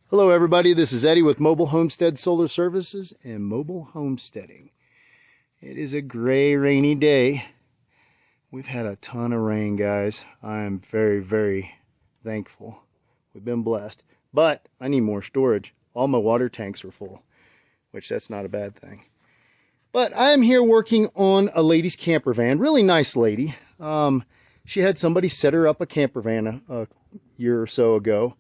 Hello everybody, this is Eddie with Mobile Homestead Solar Services and Mobile Homesteading. It is a gray, rainy day. We've had a ton of rain, guys. I am very, very thankful. We've been blessed. But I need more storage. All my water tanks are full, which that's not a bad thing. But I am here working on a lady's camper van. Really nice lady. She had somebody set her up a camper van a year or so ago.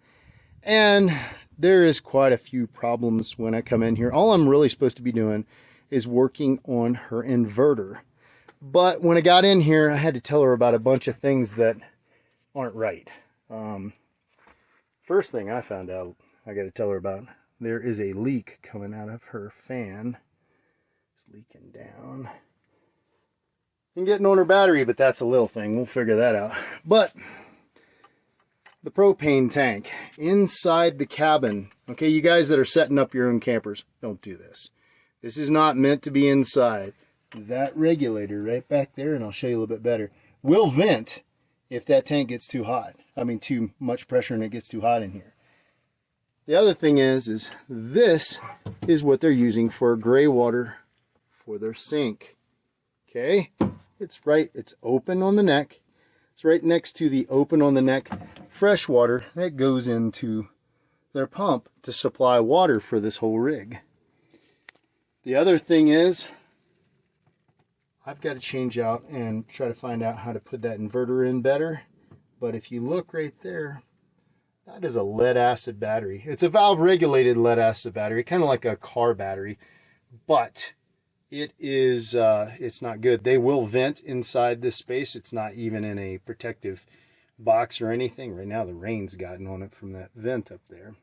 And there is quite a few problems when I come in here. All I'm really supposed to be doing is working on her inverter. But when I got in here, I had to tell her about a bunch of things that aren't right. First thing I found out, I got to tell her about, there is a leak coming out of her fan. It's leaking down. And getting on her battery, but that's a little thing. We'll figure that out. But the propane tank inside the cabin. Okay, you guys that are setting up your own campers, don't do this. This is not meant to be inside. That regulator right back there, and I'll show you a little bit better, will vent if that tank gets too hot. I mean, too much pressure and it gets too hot in here. The other thing is this is what they're using for gray water for their sink. Okay, it's open on the neck. It's right next to the open on the neck fresh water that goes into their pump to supply water for this whole rig. The other thing is, I've got to change out and try to find out how to put that inverter in better. But if you look right there, that is a lead acid battery. It's a valve regulated lead acid battery, kind of like a car battery, but it is it's not good. They will vent inside this space. It's not even in a protective box or anything. Right now the rain's gotten on it from that vent up there.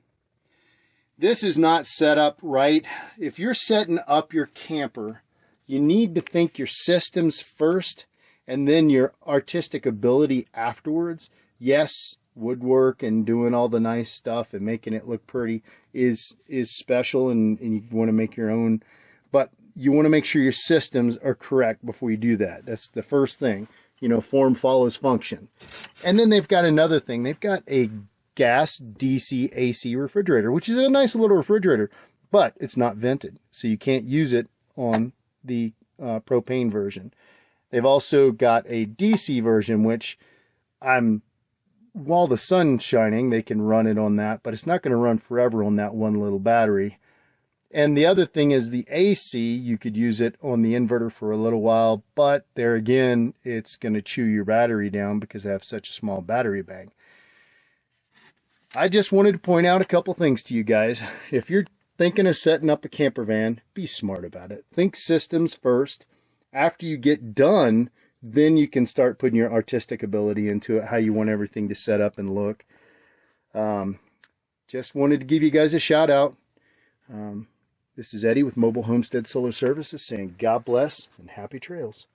This is not set up right. If you're setting up your camper, you need to think your systems first and then your artistic ability afterwards. Yes, woodwork and doing all the nice stuff and making it look pretty is special, and you want to make your own, but you want to make sure your systems are correct before you do that. That's the first thing. You know, form follows function. And then they've got another thing. They've got a gas DC AC refrigerator, which is a nice little refrigerator, but it's not vented, so you can't use it on the propane version. They've also got a DC version, which while the sun's shining, they can run it on that, but it's not going to run forever on that one little battery. And the other thing is the AC, you could use it on the inverter for a little while, but there again, it's going to chew your battery down because they have such a small battery bank. I just wanted to point out a couple things to you guys. If you're thinking of setting up a camper van, be smart about it. Think systems first. After you get done, then you can start putting your artistic ability into it, how you want everything to set up and look. Just wanted to give you guys a shout out. This is Eddie with Mobile Homestead Solar Services saying God bless and happy trails.